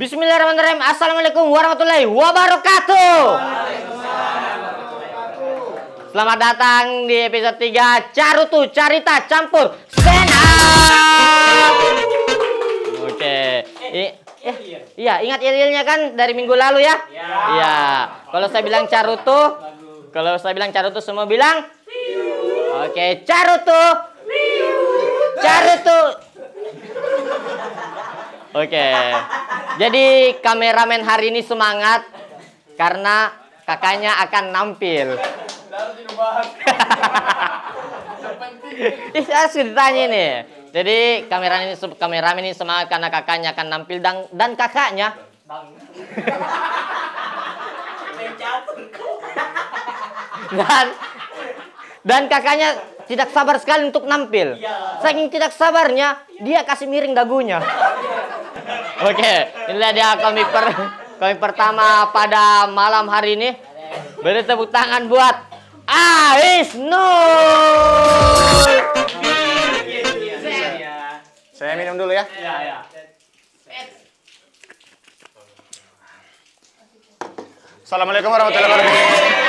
Bismillahirrahmanirrahim. Assalamualaikum warahmatullahi wabarakatuh. Selamat datang di episode 3 Carutu Carita Campur Stand Up. Oke. Iya, ingat ililnya kan dari minggu lalu ya? Iya. Kalau saya bilang Carutu, semua bilang Oke, Carutu. Oke. Jadi kameramen hari ini semangat karena kakaknya akan nampil. Harus ditanya nih. Jadi kameramen ini semangat karena kakaknya akan nampil dan kakaknya dan kakaknya tidak sabar sekali untuk nampil. Saking tidak sabarnya, dia kasih miring dagunya. Oke, inilah dia komik pertama pada malam hari ini. Beri tepuk tangan buat Aisnul. Saya minum dulu ya. Assalamualaikum warahmatullahi wabarakatuh.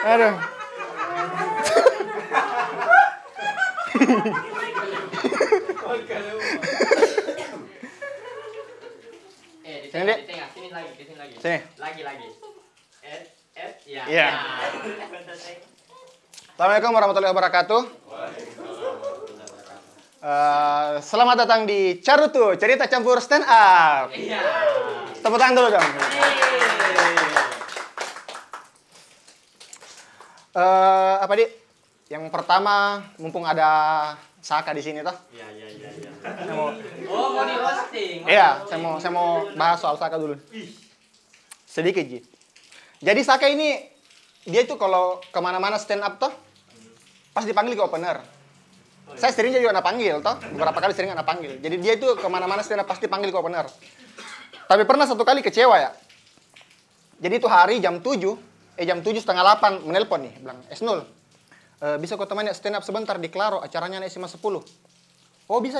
Aduh. Sini lagi. Sini. Lagi. Iya. Assalamualaikum warahmatullahi wabarakatuh. Selamat datang di Carutu Cerita Campur Stand Up. Tepuk tangan dulu dong. Apa di? Yang pertama, mumpung ada Saka di sini toh. Iya. Mau di roasting. Iya, saya mau bahas soal Saka dulu. Sedikit Ji. Jadi Saka ini dia itu kalau kemana-mana stand up toh, pasti dipanggil ke opener. Saya sering jadi anak panggil toh, beberapa kali sering anak panggil. Jadi dia itu kemana-mana stand up pasti panggil ke opener. Tapi pernah satu kali kecewa ya. Jadi itu hari jam 7:30 menelpon nih, bilang, Esnul, bisa kau temani stand up sebentar di Klaro, acaranya SMA 10. Oh bisa.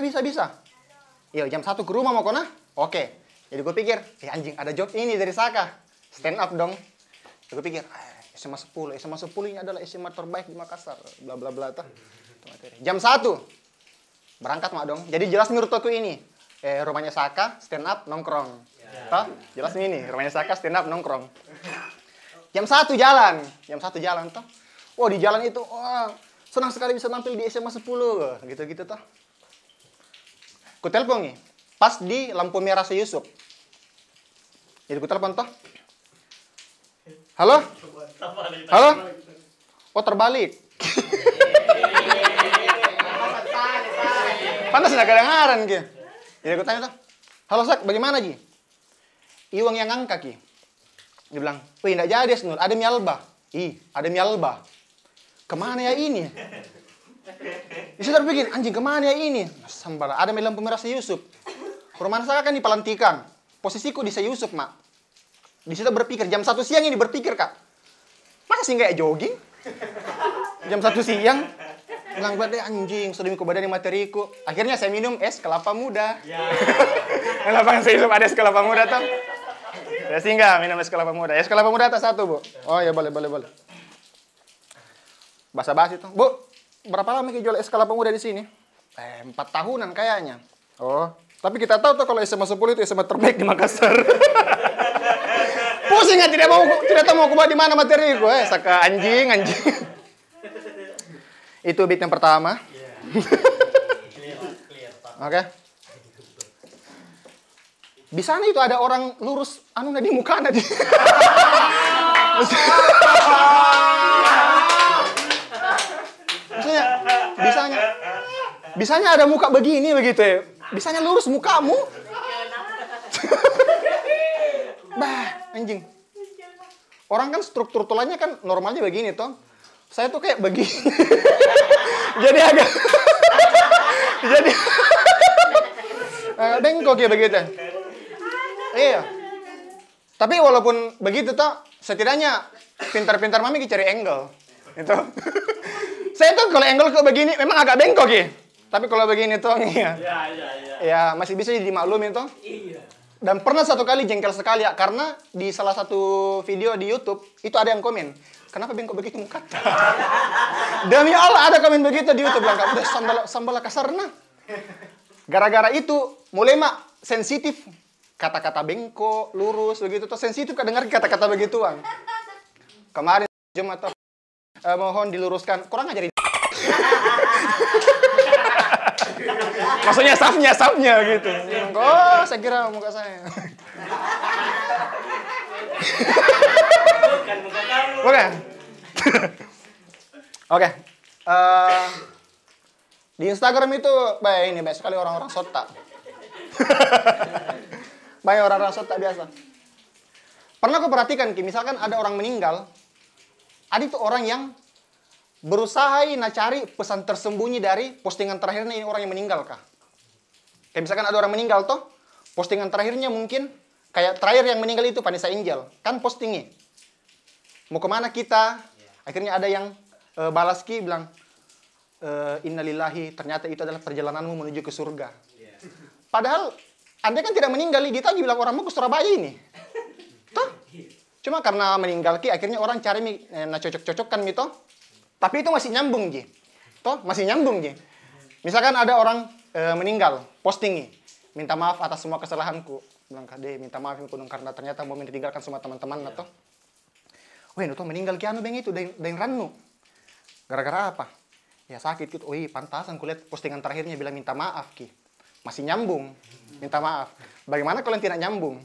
Iya jam 1 ke rumah mau kona? Oke. Jadi gue pikir, anjing ada job ini dari Saka, stand up dong. Jadi gue pikir, SMA 10 ini adalah SMA terbaik di Makassar, bla bla bla tuh. Jam 1 berangkat mak dong. Jadi jelas menurut aku ini, rumahnya Saka stand up nongkrong. Toh? Jelas ini rumahnya Saka stand up nongkrong. Jam 1 jalan toh. Wah, di jalan itu senang sekali bisa tampil di SMA 10 gitu toh. Ku telepon nih, pas di lampu merah Yusuf. Jadi ku telepon toh. Halo? Oh, terbalik. Pantas enggak kedengaran ki. Jadi ku tanya toh. Halo Sak, bagaimana Ji? Iwang yang angka ki. Dia bilang, wih enggak jadi Esnul, ada Mialba. Ada Mialba. Kemana ya ini? Dia sudah berpikir, anjing kemana ya ini? Sambar, ada lampu merah Yusuf. Rumah saya kan di Pelantikan. Posisiku di Yusuf, Mak. Di situ berpikir, jam 1 siang ini berpikir, Kak. Masa sih nggak jogging? Jam 1 siang? Bilang buat deh anjing, sudah mikir badan materiku. Akhirnya saya minum es kelapa muda. Di lapangan Yusuf ada es kelapa muda tuh. Saya singgah minum es kelapa muda. Es kelapa muda atas 1, Bu. Oh ya boleh. Basa-basi tuh. Bu, berapa lama kita jual es kelapa muda di sini? 4 tahunan kayaknya. Oh, tapi kita tahu tuh kalau SMA 10 itu SMA terbaik di Makassar. Pusing ya, tidak tahu mau kubuat di mana materi gue. Saka anjing. Itu beat yang pertama. Oke. Di sana itu ada orang lurus di muka di. Bisanya ada muka begini begitu ya. Bisanya lurus mukamu. Anjing. Orang kan struktur tulangnya kan normalnya begini toh. Saya tuh kayak begini. Jadi agak bengkok ya begitu. Iya. Tapi walaupun begitu toh, setidaknya pintar-pintar mami cari angle. Itu. Saya tuh kalau angle kok begini memang agak bengkok ya. Tapi kalau begini tuh ya. Ya masih bisa dimaklumi tuh. Dan pernah satu kali jengkel sekali ya karena di salah satu video di YouTube itu ada yang komen, "Kenapa bengkok begitu muka?" Demi Allah ada komen begitu di YouTube bilang, "Udah sambal kasarna." Gara-gara itu mulai sensitif kata-kata bengkok, lurus begitu tuh sensitif dengar kata-kata begituan. Kemarin Jumat mohon diluruskan, kurang ajar. Maksudnya safnya gitu. Oh, saya kira muka saya. Bukan. Oke. Di Instagram itu banyak sekali orang-orang sota. Banyak orang-orang sota biasa. Pernah aku perhatikan, misalkan ada orang meninggal, ada itu orang yang berusaha cari pesan tersembunyi dari postingan terakhirnya ini orang yang meninggal kah? Kayak misalkan ada orang meninggal toh, postingan terakhirnya mungkin kayak terakhir yang meninggal itu Vanessa Angel, kan postingnya. Mau kemana kita? Akhirnya ada yang balas bilang, innalillahi, ternyata itu adalah perjalananmu menuju ke surga. Padahal Anda kan tidak meninggal, dia tadi bilang orang mau ke Surabaya ini. Toh? Cuma karena meninggal akhirnya orang cari cocok-cocokkan gitu. Tapi itu masih nyambung, Ji. Toh, masih nyambung, Ji. Misalkan ada orang meninggal, posting minta maaf atas semua kesalahanku. Bilang, "Kade, minta maaf karena ternyata mau ditinggalkan sama teman-teman atau." Weh, itu meninggal kianu beng itu dari rannu. Gara-gara apa? Ya sakit gitu. Oh iya, pantasan kulihat postingan terakhirnya bilang minta maaf, Ki. Masih nyambung. Minta maaf. Bagaimana kalau yang tidak nyambung?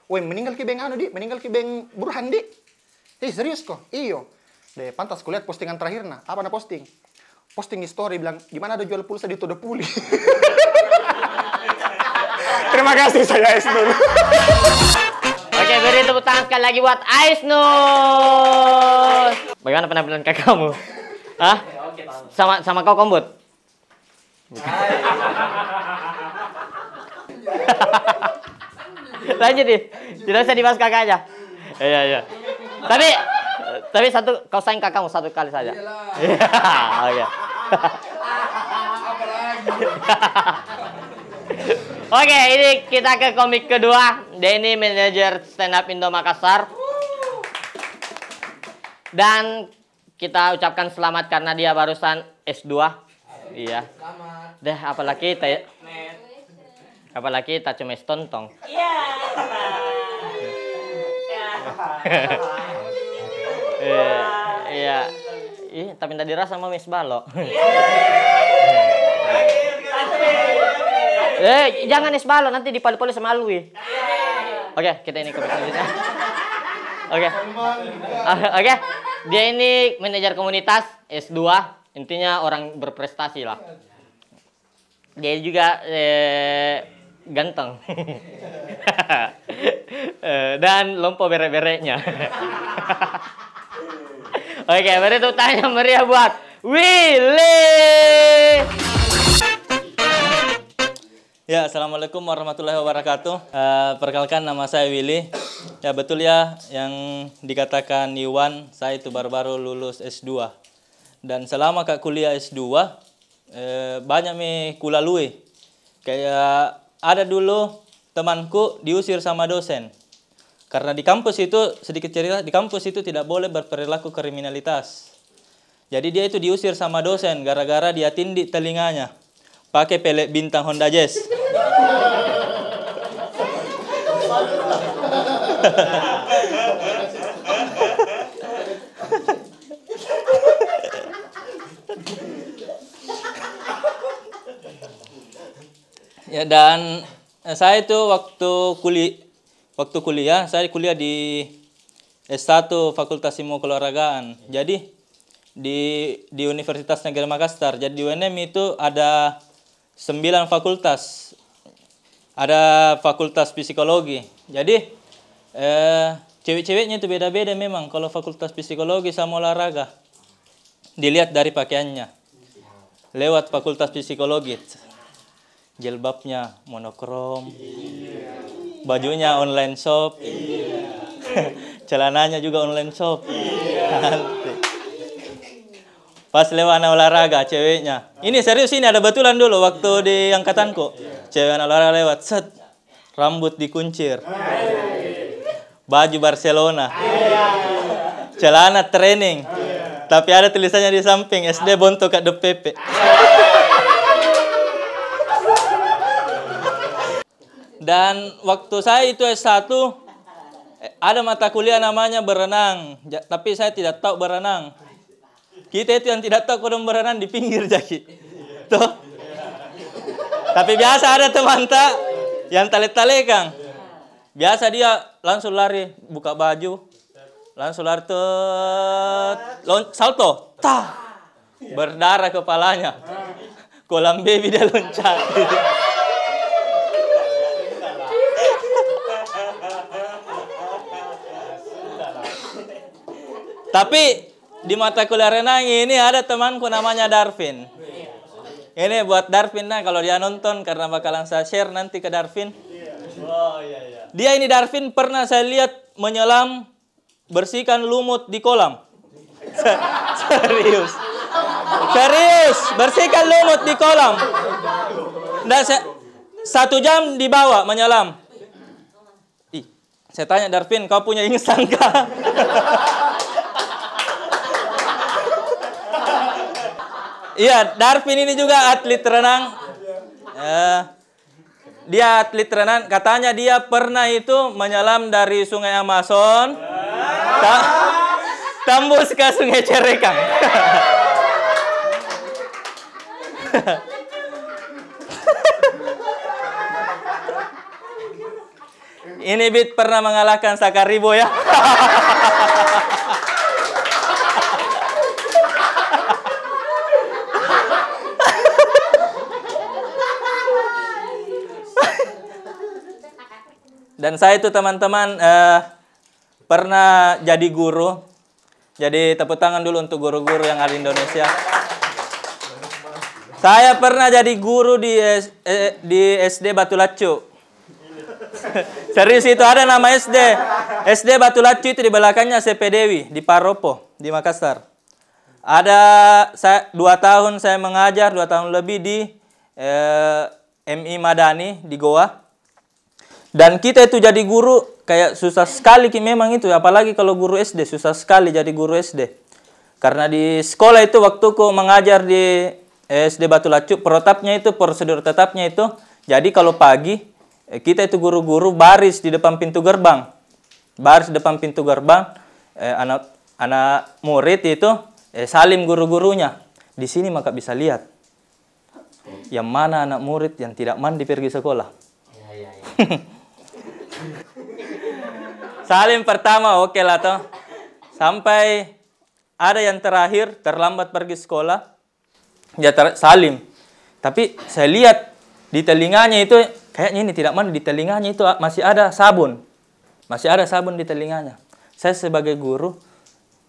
Weh, meninggal ki beng anu, Di. Meninggal ki beng Burhan, Di. Serius kok? Iyo. Deh, pantas kulihat postingan terakhirnya. Apa na posting? Posting di story bilang, "Gimana ada jual pulsa di Toda Puli?" Terima kasih, saya Isnur. Oke, beri tepuk tangan sekali lagi buat Aisnur. Bagaimana penampilan kakakmu? Hah? Sama kau kombut? Lanjut nih. Tidak usah dibahas kakaknya. Iya. Tapi kau sayang kakakmu satu kali saja. Iya. Oke. Oke, ini kita ke komik kedua. Denny, manajer stand up Indo Makassar. Dan kita ucapkan selamat karena dia barusan S2. Iya. Deh, apalagi kita cuma tontong. Iya. Iya. Ih, tapi tadi rasa sama Miss Balo. Jangan Miss Balo, nanti dipali-pali sama Alwi. Oke, kita ini ke selanjutnya. Oke. Dia ini manajer komunitas S2, intinya orang berprestasi lah. Dia juga ganteng. Dan lompo bere-berenya. Oke, beri tepuk tangan yang meriah buat Willy. Ya, assalamualaikum warahmatullahi wabarakatuh. Perkenalkan, nama saya Willy. Ya, betul ya yang dikatakan Iwan, saya itu baru-baru lulus S2. Dan selama kak kuliah S2, banyak kulalui. Kayak ada dulu temanku diusir sama dosen. Karena di kampus itu, sedikit cerita, di kampus itu tidak boleh berperilaku kriminalitas. Jadi dia itu diusir sama dosen gara-gara dia tindik telinganya pakai pelek bintang Honda Jazz. Ya, dan saya itu waktu kuliah, saya kuliah di S1 Fakultas Ilmu Keolahragaan. Jadi di Universitas Negeri Makassar. Jadi di UNM itu ada 9 fakultas. Ada fakultas psikologi. Jadi cewek-ceweknya itu beda-beda memang. Kalau fakultas psikologi sama olahraga, dilihat dari pakaiannya. Lewat fakultas psikologi, jilbabnya monokrom, bajunya online shop, Celananya juga online shop. Nanti. Pas lewat anak olahraga ceweknya. Ini serius, ini ada betulan dulu waktu di angkatanku. Cewek anak olahraga lewat, set. Rambut dikuncir. Baju Barcelona. Celana training. Tapi ada tulisannya di samping, SD Bonto Kak DPP. Dan waktu saya itu S1, ada mata kuliah namanya berenang. Tapi saya tidak tahu berenang. Kita itu yang tidak tahu kodong berenang di pinggir jaki. Tuh. Tapi biasa ada teman tak yang tale-tale Kang. Biasa dia langsung lari, buka baju. Langsung lari salto. Tah. Berdarah kepalanya. Kolam baby dia loncat. Tapi di mata kuliah renang ini ada temanku namanya Darvin. Ini buat Darvin, nah kalau dia nonton karena bakalan saya share nanti ke Darvin. Dia ini Darvin pernah saya lihat menyelam bersihkan lumut di kolam. Serius. Serius, bersihkan lumut di kolam. Dan 1 jam di bawah menyelam. Ih, saya tanya Darvin, kau punya instan kah? Iya, Darvin ini juga atlet renang. Dia atlet renang. Katanya dia pernah itu menyelam dari Sungai Amazon, tembus ke Sungai Cerekang. Ini Bit pernah mengalahkan Sakaribo ya. Dan saya itu teman-teman pernah jadi guru. Jadi tepuk tangan dulu untuk guru-guru yang ada di Indonesia. Saya pernah jadi guru di SD Batu Lacu. Serius, itu ada nama SD. SD Batu Lacu itu di belakangnya CP Dewi di Paropo di Makassar. Ada 2 tahun saya mengajar, 2 tahun lebih di MI Madani di Goa. Dan kita itu jadi guru kayak susah sekali memang itu, apalagi kalau guru SD susah sekali jadi guru SD. Karena di sekolah itu waktuku mengajar di SD Batu Lacu, protapnya itu prosedur tetapnya itu. Jadi kalau pagi kita itu guru-guru baris di depan pintu gerbang. Baris di depan pintu gerbang, anak murid itu salim guru-gurunya. Di sini maka bisa lihat yang mana anak murid yang tidak mandi pergi sekolah. Salim pertama oke lah toh. Sampai ada yang terakhir terlambat pergi sekolah. Dia salim. Tapi saya lihat di telinganya itu kayaknya ini tidak mandi, di telinganya itu masih ada sabun. Masih ada sabun di telinganya. Saya sebagai guru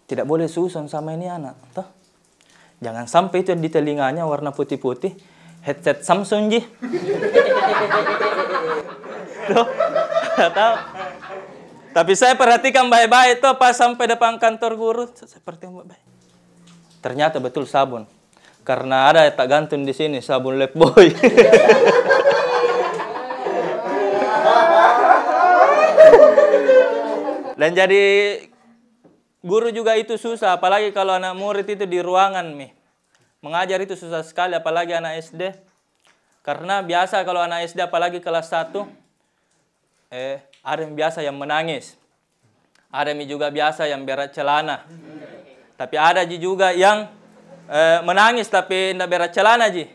tidak boleh susun sama ini anak, toh. Jangan sampai itu di telinganya warna putih-putih headset Samsung ji. Tuh. Tahu. Tapi saya perhatikan baik-baik tuh pas sampai depan kantor guru, seperti baik-baik. Ternyata betul sabun. Karena ada tak gantung di sini sabun Lifebuoy. Dan jadi guru juga itu susah, apalagi kalau anak murid itu di ruangan nih. Mengajar itu susah sekali, apalagi anak SD. Karena biasa kalau anak SD apalagi kelas 1 ada yang biasa yang menangis. Ada yang juga biasa yang berat celana. Tapi ada juga yang menangis tapi tidak berat celana ji.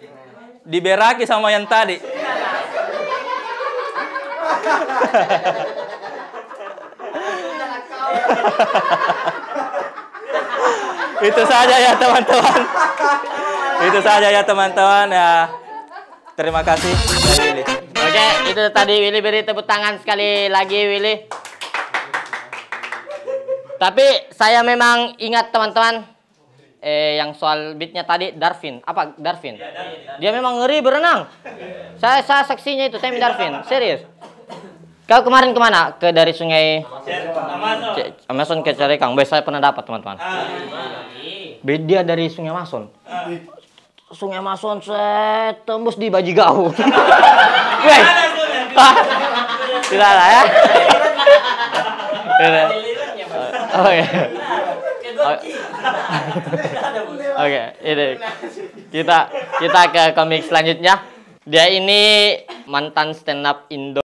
Diberaki sama yang tadi. Itu saja ya teman-teman. Itu saja ya teman-teman ya. Terima kasih. Willy. Oke, itu tadi Willy, beri tepuk tangan sekali lagi Willy. Tapi saya memang ingat teman-teman yang soal beatnya tadi Darvin. Apa Darvin? Dia memang ngeri berenang. Saya saksinya itu Temi Darvin, serius. Kau kemarin kemana? Ke dari sungai Amazon ke Carekang. Saya pernah dapat teman-teman. Dia dari sungai Amazon. Sungai Amazon saya tembus di Bajigau. Weh. Tidak lah ya. Oke. Oke, ini kita ke komik selanjutnya. Dia ini mantan stand up Indo.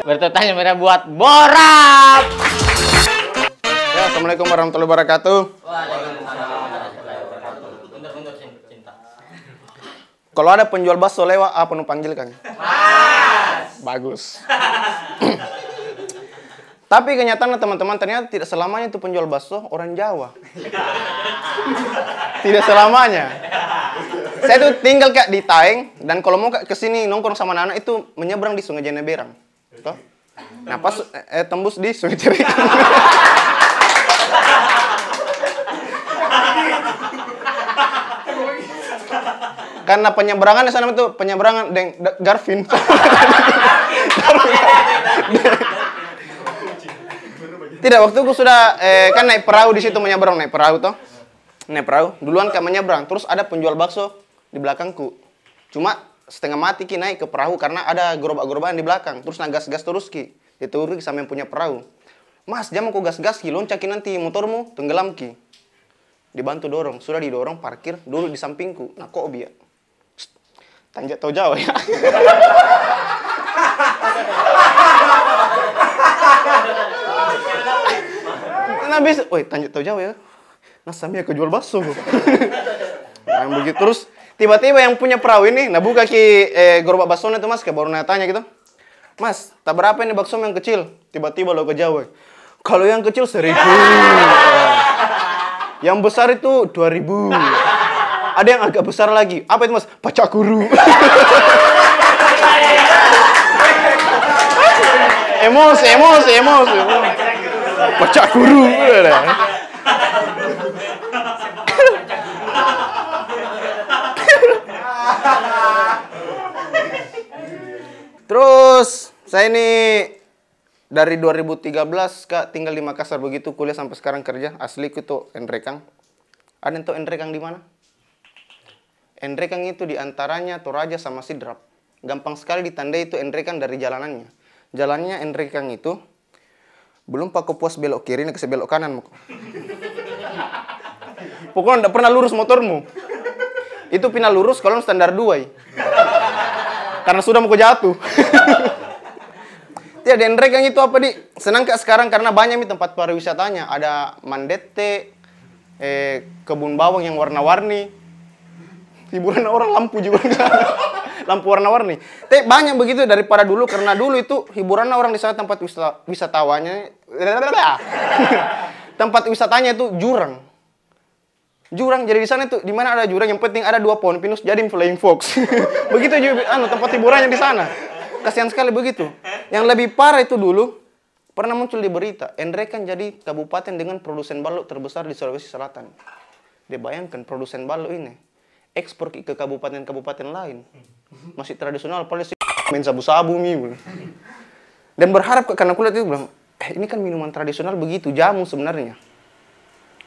Bertanya mereka buat Borat. Ya, assalamualaikum warahmatullahi wabarakatuh. Kalau ada penjual bakso lewat, apa nu panggil Kang? Bagus. Tapi kenyataannya teman-teman, ternyata tidak selamanya itu penjual bakso orang Jawa. Tidak selamanya. Saya tuh tinggal Kak di Taeng, dan kalau mau Kak kesini nongkrong sama anak itu menyeberang di Sungai Jeneberang. Toh? Nah pas tembus di Sungai Carekang. Karena penyeberangan di sana itu penyeberangan Garvin. Tidak, waktu aku sudah kan naik perahu di situ menyeberang, naik perahu toh. Naik perahu, duluan Kak menyeberang, terus ada penjual bakso di belakangku. Cuma setengah mati Ki naik ke perahu karena ada gerobak-gerobakan di belakang. Terus gas-gas terus Ki. Ditegur Ki sama yang punya perahu. Mas, jangan kau gas-gas Ki, loncakin nanti motormu tenggelam Ki. Dibantu dorong, sudah didorong parkir, dulu di sampingku. Nah kok biar tanjak tau Jawa ya. Nah bisa, woi tanjak tau Jawa ya. Nah sambil aku jual bakso. Nah begitu terus tiba-tiba yang punya perahu ini, nah buka Ki gerobak baksonya itu Mas, kayak baru tanya gitu. Mas, tak berapa ini bakso yang kecil? Tiba-tiba lo ke Jawa. Kalau yang kecil 1.000. Yang besar itu 2.000. Ada yang agak besar lagi. Apa itu Mas? Pacak guru. Emosi. Pacak guru. Terus saya ini dari 2013 Kak tinggal di Makassar, begitu kuliah sampai sekarang kerja. Asliku itu Enrekang. Ada yang tahu Enrekang di mana? Enrekang itu diantaranya Toraja sama Sidrap. Gampang sekali ditandai itu Enrekang dari jalanannya. Jalannya Enrekang itu belum pakai puas belok kiri, nih ke belok kanan. Pokoknya tidak pernah lurus motormu. Itu pindah lurus kalau standar 2. Karena sudah mau jatuh. Tidak, di Enrekang itu apa di? Senang Kak sekarang karena banyak nih tempat pariwisatanya. Ada Mandete, kebun bawang yang warna-warni. Hiburan orang lampu juga. Lampu warna-warni. Tapi banyak begitu daripada dulu, karena dulu itu hiburan orang di sana tempat wisatawannya. Tempat wisatanya itu jurang. Jurang, jadi di sana itu di mana ada jurang yang penting ada 2 pohon pinus jadi flying fox. Begitu juga tempat hiburannya di sana. Kasihan sekali begitu. Yang lebih parah itu dulu pernah muncul di berita, Enrekang jadi kabupaten dengan produsen balok terbesar di Sulawesi Selatan. Dia bayangkan produsen balok ini ekspor ke kabupaten-kabupaten lain. Masih tradisional paling main sabu-sabu nih. Dan berharap karena kulihat itu bilang, ini kan minuman tradisional begitu, jamu sebenarnya.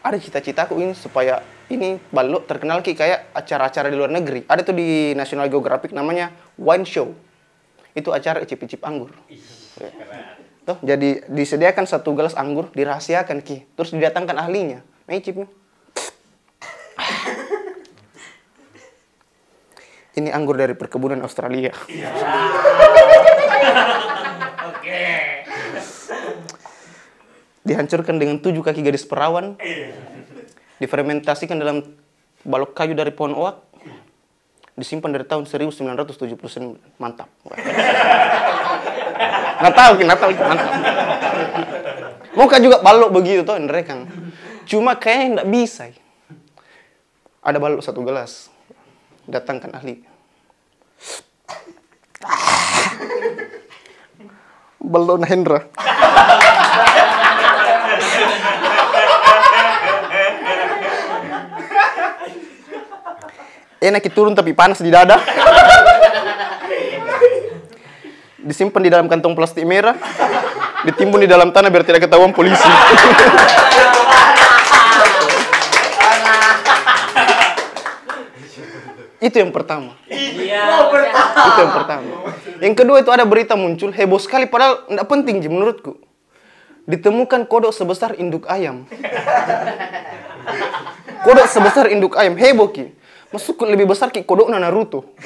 Ada cita-citaku ini supaya ini balok terkenal kayak acara-acara di luar negeri. Ada tuh di National Geographic namanya Wine Show. Itu acara icip-icip anggur. Tuh, jadi disediakan 1 gelas anggur, dirahasiakan Ki. Terus didatangkan ahlinya. Icipnya. Ini anggur dari perkebunan Australia. Dihancurkan dengan 7 kaki gadis perawan, difermentasikan dalam balok kayu dari pohon oak, disimpan dari tahun 1979. Mantap. Natal, mantap. Mau juga balok begitu toh Enrekang. Cuma kayaknya nggak bisa. Ada balok 1 gelas. Datangkan ahli. Balok Hendra. Enak turun tapi panas di dada. disimpan di dalam kantong plastik merah, ditimbun di dalam tanah biar tidak ketahuan polisi. Itu yang pertama. Itu yang pertama. Yang kedua itu ada berita muncul, heboh sekali padahal tidak penting Ji menurutku. Ditemukan kodok sebesar induk ayam. Kodok sebesar induk ayam, heboh Ki. Masuk lebih besar Ki kodok Naruto.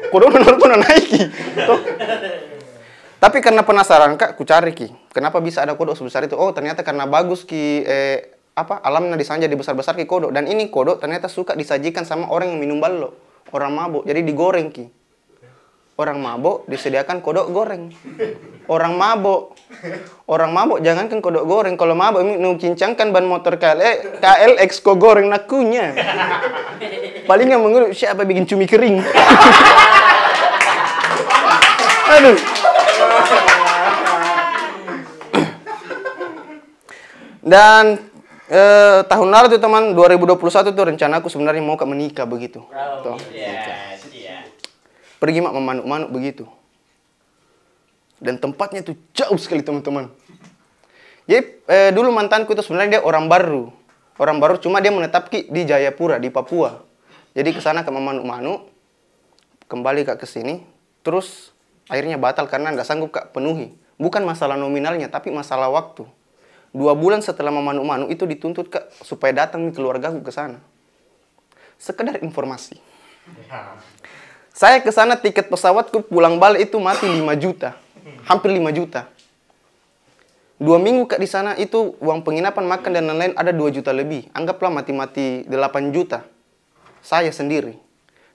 Kodok Naruto naiki. Tapi karena penasaran Kak, ku cari Ki. Kenapa bisa ada kodok sebesar itu? Oh, ternyata karena bagus Ki alamnya disanja dibesar-besar Ki kodok. Dan ini kodok ternyata suka disajikan sama orang yang minum ballo. Orang mabuk, jadi digoreng Ki. Orang mabuk disediakan kodok goreng. Orang mabuk jangankan kodok goreng. Kalau mabuk nu kincangkan ban motor KLX ko goreng nakunya. Paling yang mengeluh siapa bikin cumi kering. Aduh. Dan tahun lalu tuh teman 2021 tuh rencanaku sebenarnya mau menikah begitu. Tuh, pergi mak memanuk-manuk begitu. Dan tempatnya tuh jauh sekali teman-teman. Jadi dulu mantanku itu sebenarnya dia orang baru. Orang baru cuma dia menetap di Jayapura di Papua. Jadi ke sana ke memanuk-manuk, kembali ke sini, terus akhirnya batal karena nggak sanggup Kak penuhi. Bukan masalah nominalnya tapi masalah waktu. 2 bulan setelah memanuk-manuk itu dituntut Kak supaya datang keluargaku ke sana. Sekedar informasi. Saya ke sana tiket pesawatku pulang balik itu mati 5 juta. Hampir 5 juta. 2 minggu Kak di sana itu uang penginapan, makan dan lain-lain ada 2 juta lebih. Anggaplah mati-mati 8 juta. Saya sendiri.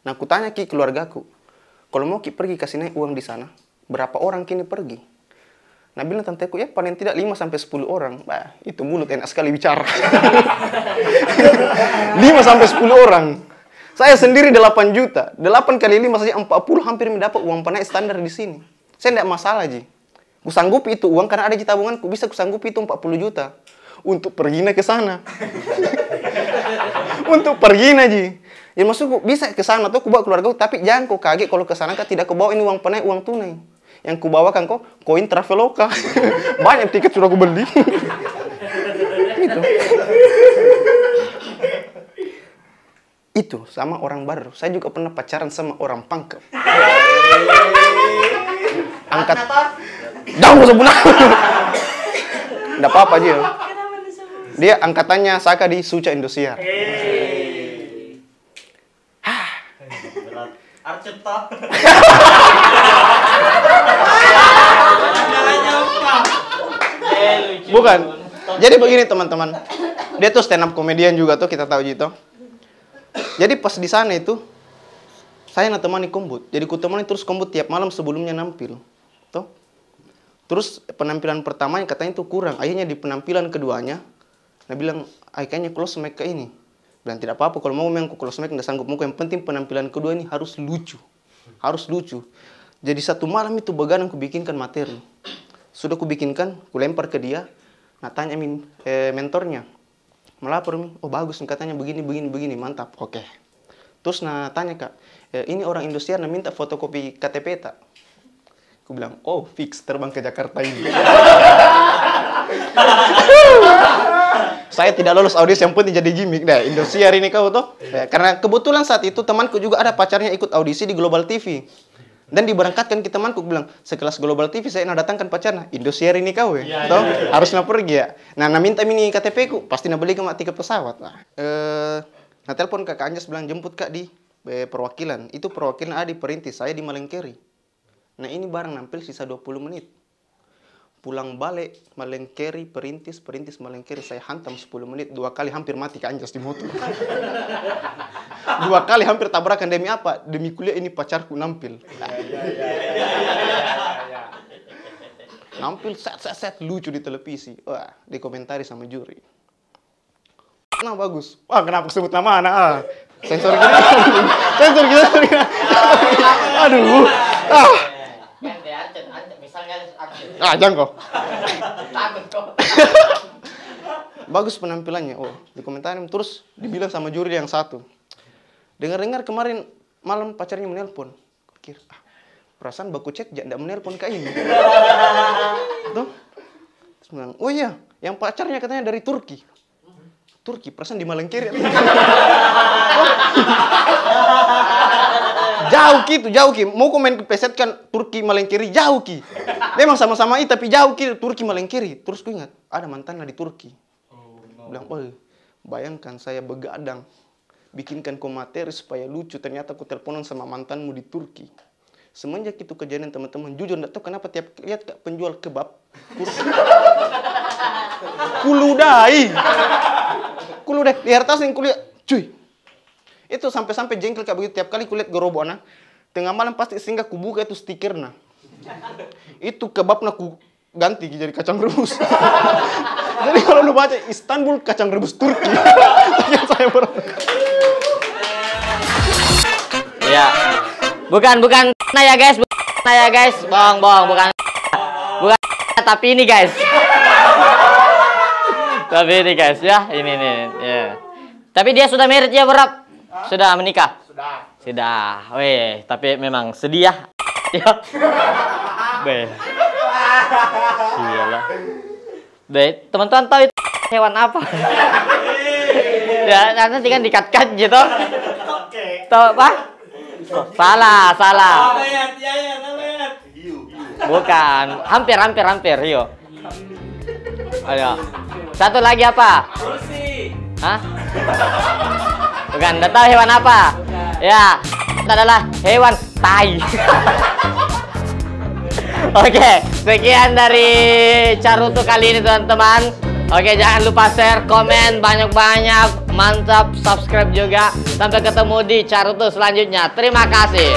Nah, aku tanya Ki keluargaku. Kalau mau Ki pergi kasih naik uang di sana, berapa orang kini pergi? Nah bilang tanteku, ya paling tidak 5-10 orang. Bah, itu mulut enak sekali bicara. 5-10 orang. Saya sendiri 8 juta. 8 kali 5 saja 40, hampir mendapat uang panai standar di sini. Saya tidak masalah Ji. Kusanggupi itu uang karena ada di tabunganku, bisa kusanggupi itu 40 juta. Untuk pergi ke sana. Untuk pergi Ji. Ya maksudku bisa ke sana tuh ku bawa keluarga, tapi jangan kau kaget kalau ke sana kan tidak kau bawa ini uang panai, uang tunai. Yang ku bawakan kok koin Traveloka. Banyak tiket sudah ku beli. Gitu. Itu sama orang baru. Saya juga pernah pacaran sama orang Pangkep. Angkat. Jangan sebenarnya. Enggak apa-apa aja. Dia angkatannya Saka di Suca Indosiar. Arceta. Bukan. Jadi begini teman-teman. Dia tuh stand up komedian juga tuh, kita tahu gitu. Jadi pas di sana itu saya temani kombut. Jadi ku temani terus kombut tiap malam sebelumnya nampil. Tuh. Terus penampilan pertamanya katanya itu kurang. Akhirnya di penampilan keduanya dia bilang, kayaknya close mic ke ini. Dan tidak apa-apa kalau mau memang close mic nggak sanggup muka. Yang penting penampilan kedua ini harus lucu. Harus lucu. Jadi satu malam itu begadang ku bikinkan materi. Sudah ku bikinkan, ku lempar ke dia. Nah tanya mentornya. Melapor, oh bagus katanya begini, mantap, oke. Terus nah tanya Kak, ini orang Indosiar minta fotokopi KTP tak? Aku bilang, oh fix terbang ke Jakarta ini. Saya tidak lolos audisi, yang penting jadi gimmick deh. Indosiar ini kau tuh. Ya, karena kebetulan saat itu temanku juga ada pacarnya ikut audisi di Global TV. Dan diberangkatkan ke temanku, bilang, sekelas Global TV saya nak datangkan pacarnya. Indosiar ini kau ya. Toh, harusnya pergi ya. Nah, minta mini KTP ku, pasti nak beli ke tiket pesawat. Nah, telepon Kak Anjas bilang jemput Kak di perwakilan. Itu perwakilan ada di Perintis, saya di Malengkeri. Nah, ini barang nampil sisa 20 menit. Pulang balik Malengkeri, Perintis, Malengkeri, saya hantam 10 menit, 2 kali hampir mati Kak Anjas di motor. 2 kali hampir tabrakan, demi apa? Demi kuliah ini pacarku nampil. Nampil set lucu di televisi. Wah, dikomentari sama juri. Nah, bagus. Wah, kenapa sebut nama anak? Sensor kita. Sensor kita. Aduh. Jangan kok. Bagus penampilannya. Oh, dikomentarin terus dibilang sama juri yang satu. Dengar-dengar kemarin malam pacarnya menelpon. Pikir, perasaan baku chat jangan menelpon ke ini. Tuh. Terus bilang, oh iya, yang pacarnya katanya dari Turki. Turki, perasaan di Malengkiri. Jauh ki. Mau komen ke peset kan Turki Malengkiri jauh ki. Memang sama-sama tapi jauh ki Turki Malengkiri. Terus gue ingat, ada mantannya di Turki. Bilang, oh, bayangkan saya begadang. Bikinkan kau materi supaya lucu. Ternyata aku teleponan sama mantanmu di Turki. Semenjak itu kejadian teman-teman, jujur enggak tahu kenapa tiap lihat penjual kebab kuludai di atas yang kulihat, cuy. Itu sampai jengkel kayak begitu tiap kali kulihat gerobona. Tengah malam pasti singgah kubuka itu stikernya. Itu kebabnya ku ganti jadi kacang rebus. Jadi kalau lu baca Istanbul kacang rebus Turki. Yang saya Ya. Bukan nah ya guys, bohong, bukan tapi ini guys. Tapi ini guys ya, ini ya. Tapi dia sudah married ya, Berap? Sudah menikah? Sudah. Weh, tapi memang sedih ya. Be. Iyalah. Be, teman-teman tahu itu hewan apa? Ya, nanti kan dikat-kat gitu. Tahu apa? Salah. Bukan, hampir, Rio. Ayo. Satu lagi apa? Kursi. Hah? Bukan, udah tahu hewan apa? Ya, itu adalah hewan tai. Oke, sekian dari Carutu kali ini teman-teman. Oke, jangan lupa share, komen banyak-banyak, mantap, subscribe juga. Sampai ketemu di Carutu selanjutnya. Terima kasih.